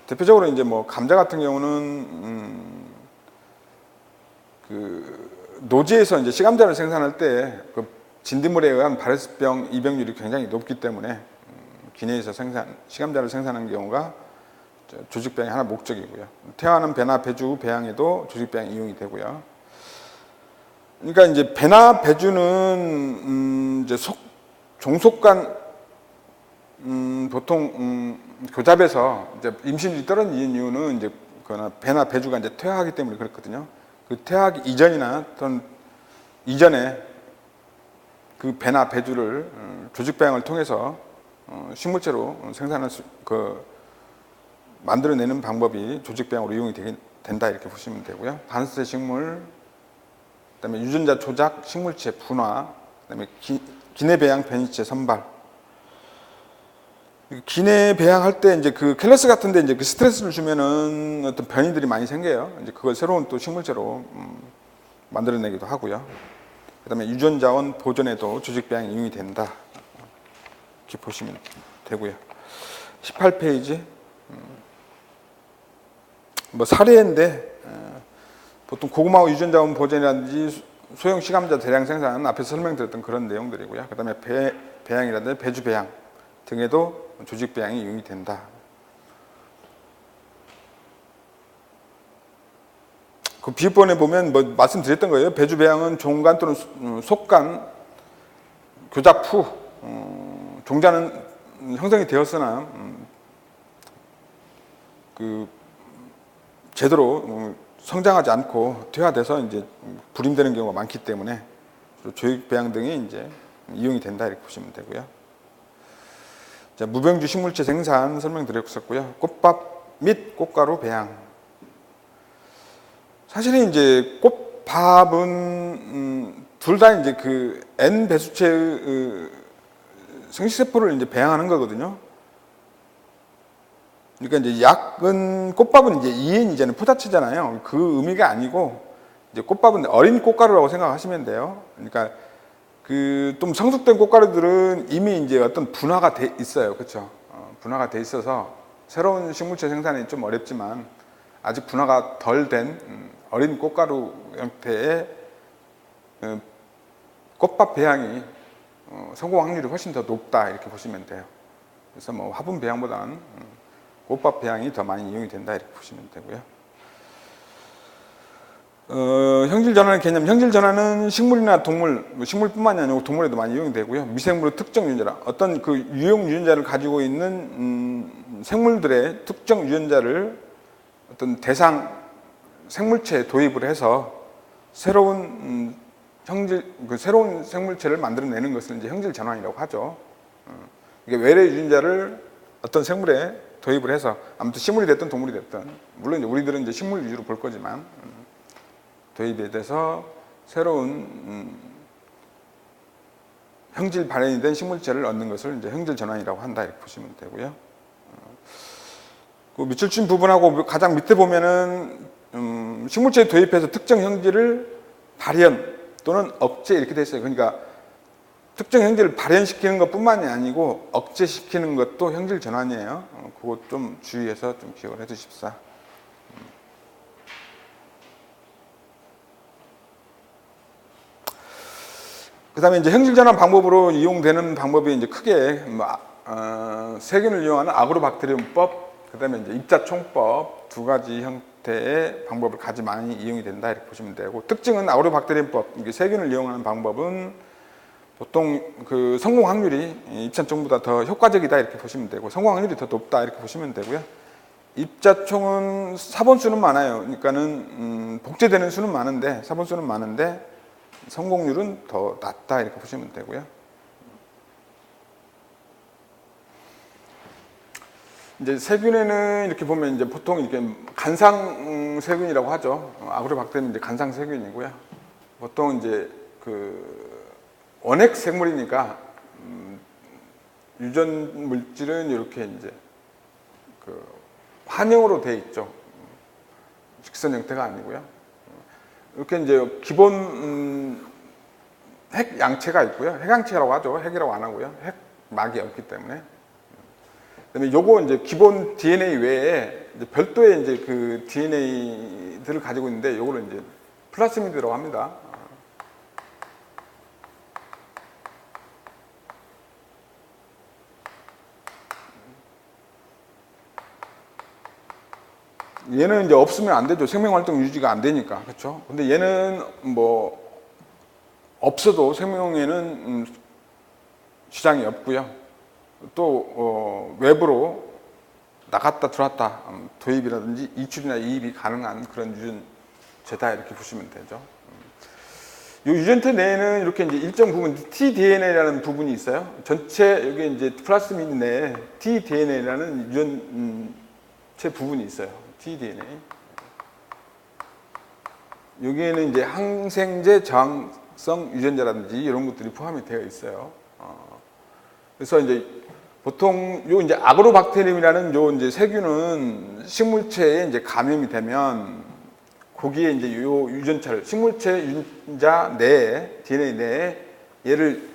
대표적으로 이제 뭐 감자 같은 경우는 그 노지에서 이제 시감자를 생산할 때 그 진딧물에 의한 발해습병 이병률이 굉장히 높기 때문에 기내에서 시감자를 생산하는 경우가 조직배양의 하나 목적이고요. 태화는 배나 배주 배양에도 조직배양이 이용이 되고요. 그러니까 이제 배나 배주는 이제 종속간 보통 교잡에서 이제 임신율이 떨어지는 이유는 이제 배나 배주가 이제 퇴화하기 때문에 그렇거든요. 그 퇴화하기 이전이나 또는 이전에 그 배나 배주를 조직배양을 통해서 식물체로 만들어내는 방법이 조직배양으로 이용이 된다 이렇게 보시면 되고요. 반수세 식물, 그다음에 유전자 조작, 식물체 분화, 그다음에 기내 배양, 변이체 선발. 기내 배양할 때 이제 그 캘러스 같은데 이제 그 스트레스를 주면은 어떤 변이들이 많이 생겨요. 이제 그걸 새로운 또 식물체로 만들어내기도 하고요. 그다음에 유전자원 보존에도 조직배양이 이용이 된다. 이렇게 보시면 되고요. 18페이지. 뭐 사례인데 보통 고구마와 유전자원 보존이라든지 소형 시감자 대량 생산 앞에서 설명드렸던 그런 내용들이고요. 그다음에 배양이라든지 배주 배양 등에도 조직 배양이 이용이 된다. 그 비유본에 보면 뭐 말씀드렸던 거예요. 배주 배양은 종간 또는 속간 교잡 후 종자는 형성이 되었으나 그 제대로 성장하지 않고 퇴화돼서 이제 불임되는 경우가 많기 때문에 조직 배양 등이 이제 이용이 된다 이렇게 보시면 되고요. 자, 무병주 식물체 생산 설명드렸었고요. 꽃밥 및 꽃가루 배양. 사실은 이제 꽃밥은 둘 다 이제 그 N 배수체의 생식세포를 이제 배양하는 거거든요. 그러니까 이제 약은 꽃밥은 이제 2N이잖아요. 포자체잖아요. 그 의미가 아니고 이제 꽃밥은 어린 꽃가루라고 생각하시면 돼요. 그러니까 그 좀 성숙된 꽃가루들은 이미 이제 어떤 분화가 돼 있어요. 그렇죠? 분화가 돼 있어서 새로운 식물체 생산이 좀 어렵지만 아직 분화가 덜 된 어린 꽃가루 형태의 꽃밥 배양이 성공 확률이 훨씬 더 높다 이렇게 보시면 돼요. 그래서 뭐 화분 배양보다는 꽃밥 배양이 더 많이 이용이 된다 이렇게 보시면 되고요. 형질 전환의 개념, 형질 전환은 식물이나 동물, 식물뿐만이 아니고 동물에도 많이 이용이 되고요. 미생물의 특정 유전자, 어떤 그 유용 유전자를 가지고 있는 생물들의 특정 유전자를 어떤 대상 생물체에 도입을 해서 새로운 새로운 생물체를 만들어내는 것을 이제 형질 전환이라고 하죠. 이게 외래 유전자를 어떤 생물에 도입을 해서 아무튼 식물이 됐든 동물이 됐든 물론 이제 우리들은 이제 식물 위주로 볼 거지만 도입에 대해서 새로운 형질 발현이 된 식물체를 얻는 것을 이제 형질 전환이라고 한다 이렇게 보시면 되고요. 그 밑줄 친 부분하고 가장 밑에 보면은 식물체에 도입해서 특정 형질을 발현 또는 억제 이렇게 돼 있어요. 그러니까 특정 형질을 발현시키는 것뿐만이 아니고 억제시키는 것도 형질 전환이에요. 그거 좀 주의해서 좀 기억을 해두십사. 그 다음에 이제 형질 전환 방법으로 이용되는 방법이 이제 크게 세균을 이용하는 아그로박테리움법, 그 다음에 이제 입자총법 두 가지 형태의 방법을 가지 많이 이용이 된다 이렇게 보시면 되고, 특징은 아그로박테리움법, 세균을 이용하는 방법은 보통 그 성공 확률이 입자총보다 더 효과적이다 이렇게 보시면 되고, 성공 확률이 더 높다 이렇게 보시면 되고요. 입자총은 사본수는 많아요. 그러니까는 복제되는 수는 많은데, 사본수는 많은데 성공률은 더 낮다 이렇게 보시면 되고요. 이제 세균에는 이렇게 보면 이제 보통 이렇게 간상 세균이라고 하죠. 아그로박테리는 이제 간상 세균이고요. 보통 이제 그 원핵 생물이니까 유전 물질은 이렇게 이제 그 환형으로 되어 있죠. 직선 형태가 아니고요. 이렇게 이제 기본 핵 양체가 있고요. 핵양체라고 하죠. 핵이라고 안 하고요. 핵 막이 없기 때문에. 그다음에 요거 이제 기본 DNA 외에 이제 별도의 이제 그 DNA들을 가지고 있는데 요거를 이제 플라스미드라고 합니다. 얘는 이제 없으면 안 되죠. 생명 활동 유지가 안 되니까. 그렇죠? 근데 얘는 뭐 없어도 생명에는 지장이 없고요. 또 외부로 나갔다 들어왔다 도입이라든지 이출이나 이입이 가능한 그런 유전체다 이렇게 보시면 되죠. 이 유전체 내에는 이렇게 이제 일정 부분 tDNA라는 부분이 있어요. 전체 여기 이제 플라스미드 내에 tDNA라는 유전체 부분이 있어요. tDNA. 여기에는 이제 항생제 저항성 유전자라든지 이런 것들이 포함이 되어 있어요. 그래서 이제 보통 요 이제 아그로박테리움이라는 요 이제 세균은 식물체에 이제 감염이 되면 거기에 이제 요 유전차를 식물체 유전자 내에 DNA 내에 얘를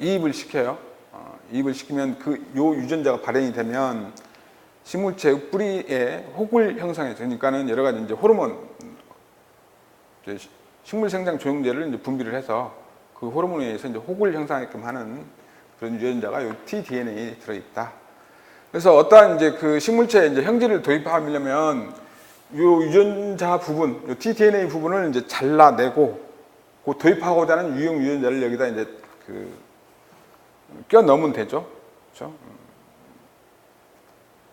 이입을 시켜요. 이입을 시키면 그 요 유전자가 발현이 되면 식물체의 뿌리에 혹을 형성해서 그러니까는 여러 가지 이제 호르몬 식물 생장 조영제를 이제 분비를 해서 그 호르몬에 의해서 이제 혹을 형성하게끔 하는 그런 유전자가 요 tDNA에 들어있다. 그래서 어떠한 이제 그 식물체에 이제 형질을 도입하려면 요 유전자 부분, 요 tDNA 부분을 이제 잘라내고 그 도입하고자 하는 유형 유전자를 여기다 이제 그 껴 넣으면 되죠. 그렇죠?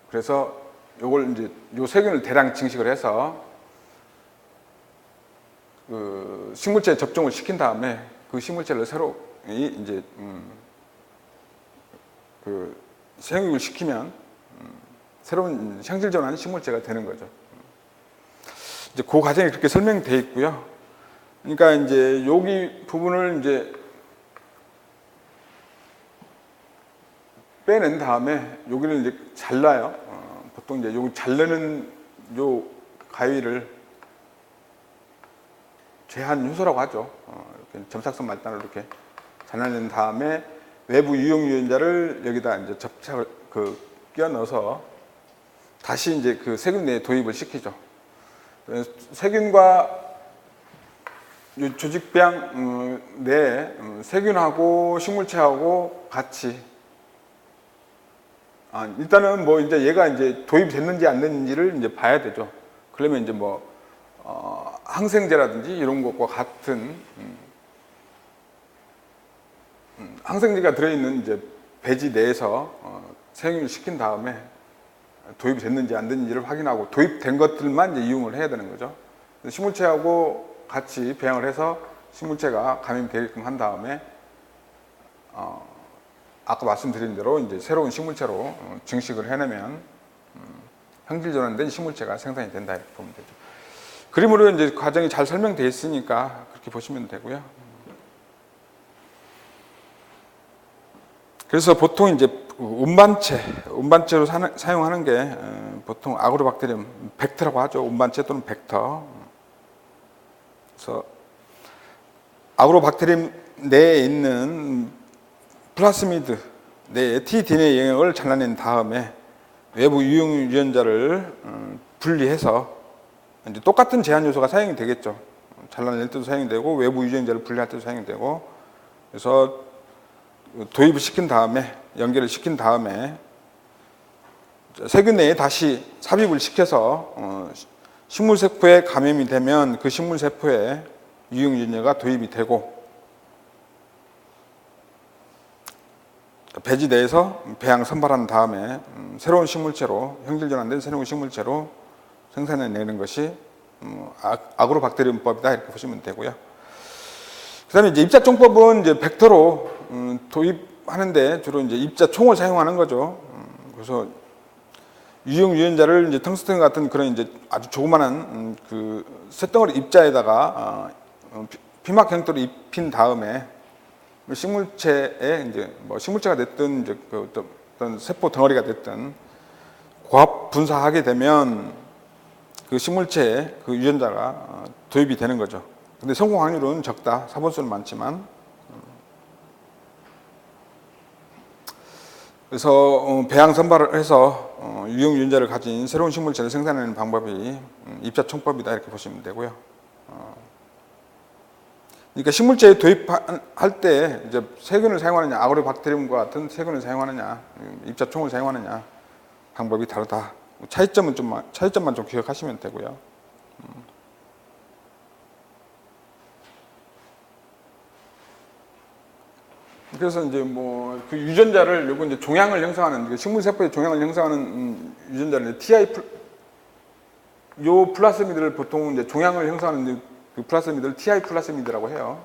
그래서 요걸 이제 요 세균을 대량 증식을 해서 그 식물체에 접종을 시킨 다음에 그 식물체를 새로 이제 그 생육을 시키면 새로운 형질 전환 식물체가 되는 거죠. 이제 그 과정이 그렇게 설명되어 있고요. 그러니까 이제 여기 부분을 이제 빼낸 다음에 여기를 이제 잘라요. 보통 이제 여기 자르는 요 가위를 제한 효소라고 하죠. 이렇게 점착성 말단을 이렇게 잘라낸 다음에 외부 유형 유전자를 여기다 이제 접착을 끼워 넣어서 다시 이제 그 세균 내에 도입을 시키죠. 세균과 조직병 내에 세균하고 식물체하고 같이 일단은 뭐 이제 얘가 이제 도입됐는지 안 됐는지를 이제 봐야 되죠. 그러면 이제 뭐 항생제라든지 이런 것과 같은 항생제가 들어있는 이제 배지 내에서 생육을 시킨 다음에 도입이 됐는지 안 됐는지를 확인하고 도입된 것들만 이제 이용을 해야 되는 거죠. 식물체하고 같이 배양을 해서 식물체가 감염되게끔 한 다음에 아까 말씀드린 대로 이제 새로운 식물체로 증식을 해내면 형질 전환된 식물체가 생산이 된다 이렇게 보면 되죠. 그림으로 이제 과정이 잘 설명되어 있으니까 그렇게 보시면 되고요. 그래서 보통 이제 운반체로 사용하는 게 보통 아그로박테리움 벡터라고 하죠. 운반체 또는 벡터. 그래서 아그로박테리움 내에 있는 플라스미드 내에 tDNA 영역을 잘라낸 다음에 외부 유형 유전자를 분리해서 이제 똑같은 제한 요소가 사용이 되겠죠. 잘라낼 때도 사용이 되고 외부 유전자를 분리할 때도 사용이 되고 그래서 도입을 시킨 다음에 연결을 시킨 다음에 세균 내에 다시 삽입을 시켜서 식물세포에 감염이 되면 그 식물세포에 유형 유전자가 도입이 되고 배지 내에서 배양 선발한 다음에 새로운 식물체로 형질 전환된 새로운 식물체로 생산해내는 것이 아그로박테리움법이다 이렇게 보시면 되고요. 그다음에 이제 입자총법은 이제 벡터로 도입하는데 주로 이제 입자총을 사용하는 거죠. 그래서 유형 유전자를 이제 텅스텐 같은 그런 이제 아주 조그만한 그 쇳덩어리 입자에다가 피막 형태로 입힌 다음에 식물체에 이제 뭐 식물체가 됐든 이제 그 어떤 세포 덩어리가 됐든 고압 분사하게 되면 그 식물체에 그 유전자가 도입이 되는 거죠. 근데 성공 확률은 적다. 사본수는 많지만 그래서 배양 선발을 해서 유형 유전자를 가진 새로운 식물체를 생산하는 방법이 입자청법이다 이렇게 보시면 되고요. 그러니까 식물체에 도입할 때 이제 세균을 사용하느냐, 아그로박테리움과 같은 세균을 사용하느냐, 입자총을 사용하느냐 방법이 다르다. 차이점만 좀 기억하시면 되고요. 그래서 이제 뭐 그 유전자를 요거 이제 종양을 형성하는 식물 세포의 종양을 형성하는 유전자를 요 플라스미드를 보통 이제 종양을 형성하는 그 플라스미드를 TI 플라스미드라고 해요.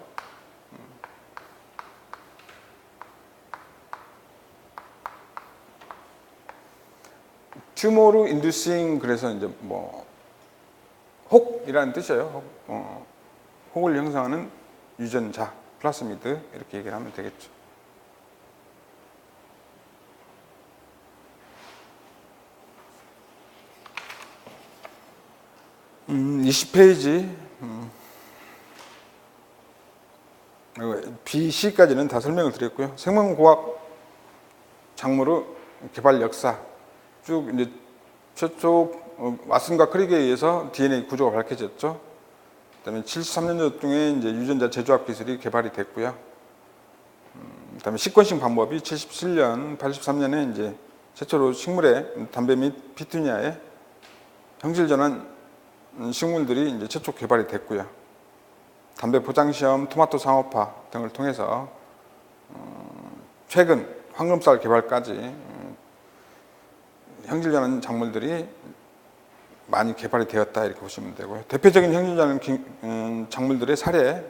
튜머로 인듀싱 그래서 이제 뭐 혹이라는 뜻이에요. 혹을 형성하는 유전자 플라스미드 이렇게 얘기를 하면 되겠죠. 20페이지 BC까지는 다 설명을 드렸고요. 생명공학 작물의 개발 역사 쭉 이제 최초 왓슨과 크릭에 의해서 DNA 구조가 밝혀졌죠. 그다음에 73년도 중에 이제 유전자 재조합 기술이 개발이 됐고요. 그다음에 시퀀싱 방법이 77년, 83년에 이제 최초로 식물의 담배 및 피투니아의 형질 전환 식물들이 이제 최초 개발이 됐고요. 담배 포장 시험, 토마토 상업화 등을 통해서 최근 황금쌀 개발까지 형질 전환 작물들이 많이 개발이 되었다 이렇게 보시면 되고요. 대표적인 형질 전환 작물들의 사례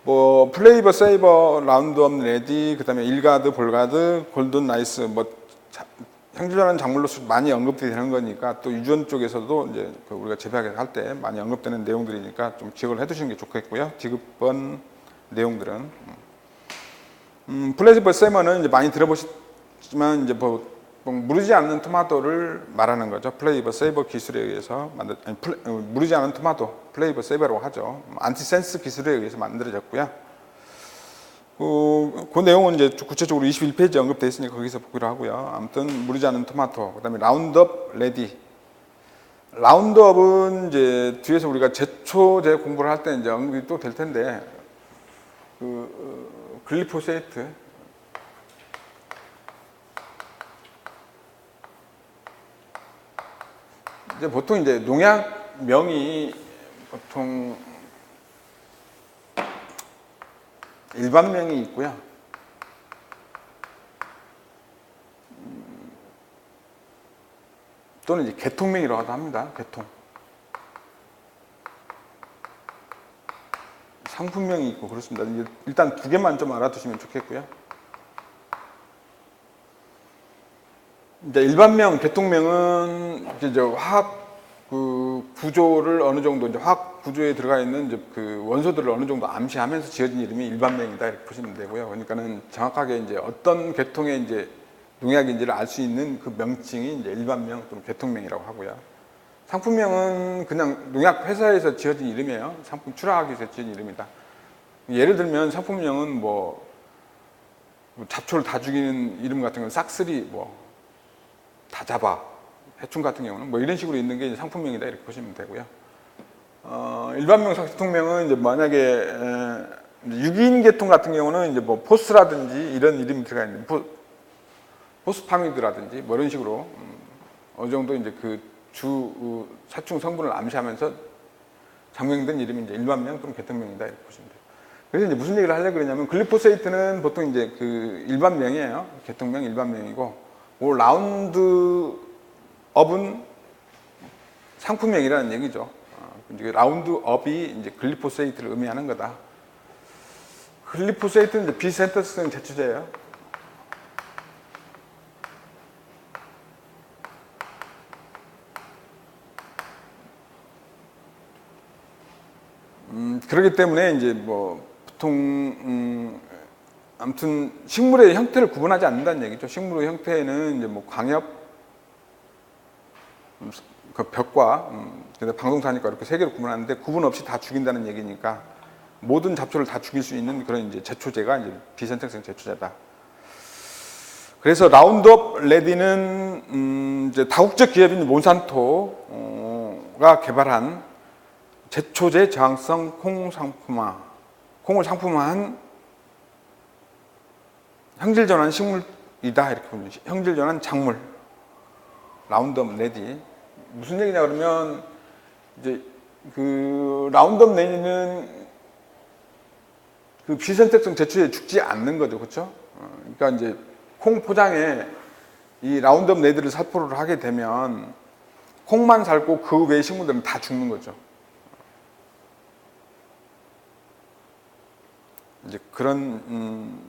뭐 플레이버, 세이버, 라운드업, 레디, 그다음에 일가드, 볼가드, 골든 라이스 뭐 형질 전환 작물로 많이 언급되는 거니까 또 유전 쪽에서도 이제 우리가 재배할 때 많이 언급되는 내용들이니까 좀 기억을 해두시는 게 좋겠고요. 디귿번 내용들은 플레이버, 세이버는 이제 많이 들어보셨지만 이제 뭐 무르지 않는 토마토를 말하는 거죠. 플레이버 세이버 기술에 의해서 무르지 않은 토마토 플레이버 세이버라고 하죠. 안티센스 기술에 의해서 만들어졌고요. 그 내용은 이제 구체적으로 21페이지에 언급되어 있으니까 거기서 보기로 하고요. 아무튼 무르지 않은 토마토, 그다음에 라운드업 레디. 라운드업은 이제 뒤에서 우리가 제초제 공부를 할 때 이제 언급이 또 될 텐데 글리포세이트. 이제 보통 이제 농약명이 보통 일반명이 있고요. 또는 이제 계통명이라고도 합니다. 계통. 상품명이 있고 그렇습니다. 일단 두 개만 좀 알아두시면 좋겠고요. 이제 일반명, 계통명은 이제 화학 구조를 어느 정도 이제 화학 구조에 들어가 있는 이제 그 원소들을 어느 정도 암시하면서 지어진 이름이 일반명이다 이렇게 보시면 되고요. 그러니까는 정확하게 이제 어떤 계통의 이제 농약인지를 알 수 있는 그 명칭이 이제 일반명 또는 계통명이라고 하고요. 상품명은 그냥 농약 회사에서 지어진 이름이에요. 상품 출하하기 위해서 지어진 이름이다. 예를 들면 상품명은 뭐 잡초를 다 죽이는 이름 같은 건 싹쓸이 뭐 다 잡아 해충 같은 경우는 뭐 이런 식으로 있는 게 상품명이다 이렇게 보시면 되고요. 일반명, 계통명은 이제 만약에 유기인 계통 같은 경우는 이제 뭐 포스라든지 이런 이름이 들어가 있는 포스파미드라든지 뭐 이런 식으로 어느 정도 이제 그 주 사충 성분을 암시하면서 장명된 이름이 이제 일반명 또는 계통명이다 이렇게 보시면 돼요. 그래서 이제 무슨 얘기를 하려고 그러냐면 글리포세이트는 보통 이제 그 일반명이에요. 계통명 일반명이고 라운드업은 상품명이라는 얘기죠. 라운드업이 이제 글리포세이트를 의미하는 거다. 글리포세이트는 이제 비센터스성 제초제예요. 그렇기 때문에 이제 뭐 보통 아무튼 식물의 형태를 구분하지 않는다는 얘기죠. 식물의 형태는 이제 뭐 광엽, 그 벽과 방동사니까 이렇게 세 개로 구분하는데 구분 없이 다 죽인다는 얘기니까 모든 잡초를 다 죽일 수 있는 그런 이제 제초제가 이제 비선택성 제초제다. 그래서 라운드업 레디는 이제 다국적 기업인 몬산토가 개발한 제초제 저항성 콩 상품화, 콩을 상품화한 형질 전환 식물이다 이렇게 보면 형질 전환 작물 라운드업 레디. 무슨 얘기냐 그러면 이제 그 라운드업 레디는 그 비선택성 제초제에 죽지 않는 거죠, 그렇죠? 그러니까 이제 콩 포장에 이 라운드업 레디를 살포를 하게 되면 콩만 살고 그 외의 식물들은 다 죽는 거죠. 이제 그런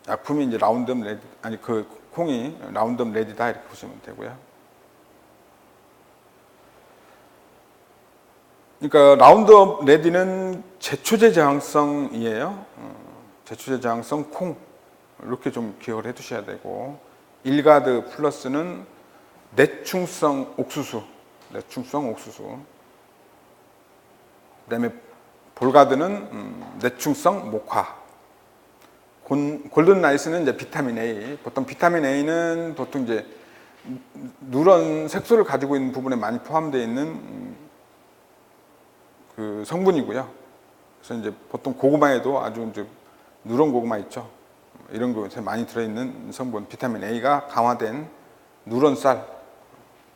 약품이 이제 라운드업 레디, 아니 그 콩이 라운드업 레디다 이렇게 보시면 되고요. 그러니까 라운드업 레디는 제초제 저항성이에요. 제초제 저항성 콩 이렇게 좀 기억을 해두셔야 되고, 일가드 플러스는 내충성 옥수수, 그다음에 볼가드는 내충성 목화, 골든 라이스는 이제 비타민 A. 보통 비타민 A는 보통 이제 누런 색소를 가지고 있는 부분에 많이 포함되어 있는 그 성분이고요. 그래서 이제 보통 고구마에도 아주 이제 누런 고구마 있죠. 이런 것에 많이 들어있는 성분 비타민 A가 강화된 누런 쌀,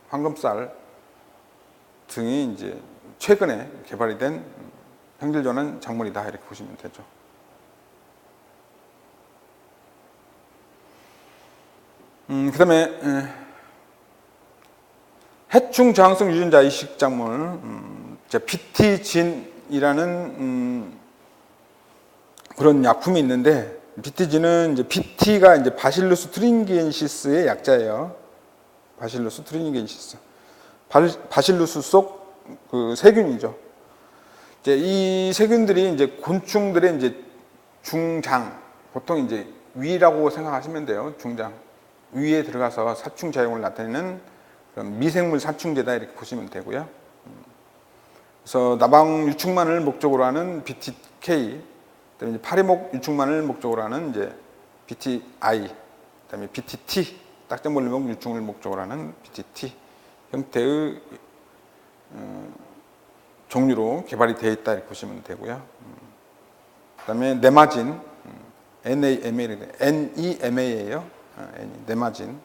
황금쌀 등이 이제 최근에 개발이 된 형질 전환 작물이다 이렇게 보시면 되죠. 그다음에 해충 저항성 유전자 이식 작물, BT진이라는 그런 약품이 있는데, BT진은 이제 BT가 이제 바실루스 투링기엔시스의 약자예요. 바실루스 투링기엔시스. 바실루스 속 그 세균이죠. 이제 이 세균들이 이제 곤충들의 이제 중장, 보통 이제 위라고 생각하시면 돼요. 중장. 위에 들어가서 살충 작용을 나타내는 그런 미생물 살충제다 이렇게 보시면 되고요. 그래서 나방 유충만을 목적으로 하는 BTK, 그다음에 파리목 유충만을 목적으로 하는 이제 BTI, 그다음에 BTT, 딱정벌레목 유충을 목적으로 하는 BTT 형태의 종류로 개발이 되어 있다 이렇게 보시면 되고요. 그다음에 네마진, NEMA예요. 네마진.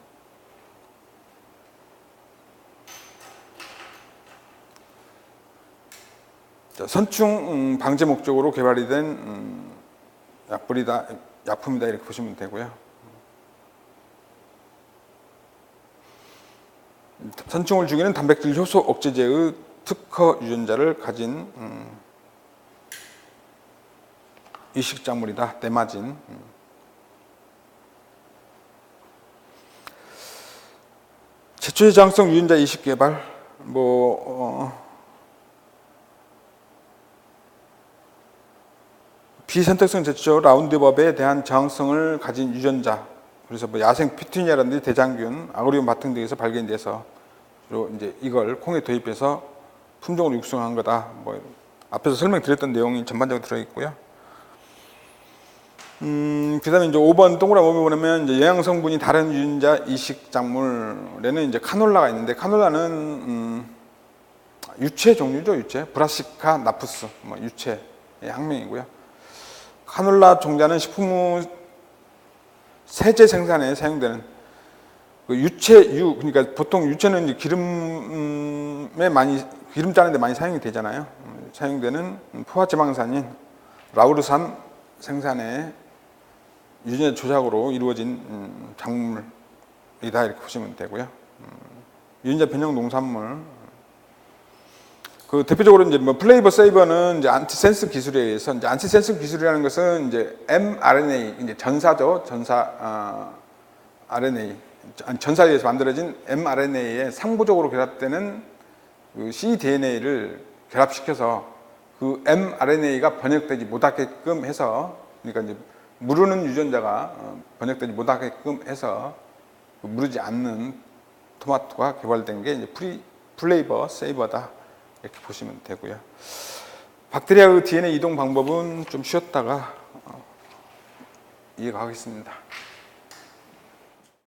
선충 방제 목적으로 개발이 된 약품이다 이렇게 보시면 되고요. 선충을 죽이는 단백질 효소 억제제의 특허 유전자를 가진 이식작물이다. 네마진. 제초제 저항성 유전자 이식 개발, 비선택성 제초 라운드업에 대한 저항성을 가진 유전자, 그래서 야생 피투니아라든지 대장균, 아그리온 바등 등에서 발견돼서 주로 이제 이걸 콩에 도입해서 품종을 육성한 거다. 앞에서 설명드렸던 내용이 전반적으로 들어있고요. 그다음에 이제 5번 동그라미 5번 보면 이제 영양 성분이 다른 유전자 이식 작물에는 이제 카놀라가 있는데, 카놀라는 유채 종류죠. 유채, 브라시카 나프스, 유채의 학명이고요. 카놀라 종자는 식품 세제 생산에 사용되는 그 유채유, 그러니까 보통 유채는 이제 기름 짜는데 많이 사용이 되잖아요. 사용되는 포화지방산인 라우르산 생산의 유전자 조작으로 이루어진 작물이다 이렇게 보시면 되고요. 유전자 변형 농산물. 그 대표적으로 이제 플레이버 세이버는 이제 안티센스 기술에 의해서, 이제 안티센스 기술이라는 것은 이제 mRNA, 이제 전사죠. RNA, 전사에 의해서 만들어진 mRNA에 상부적으로 결합되는 그 cDNA를 결합시켜서 그 mRNA가 번역되지 못하게끔 해서, 그러니까 이제 무르는 유전자가 번역되지 못하게끔 해서 무르지 않는 토마토가 개발된 게 이제 플레이버 세이버다 이렇게 보시면 되고요. 박테리아의 DNA 이동 방법은 좀 쉬었다가 이해가 하겠습니다.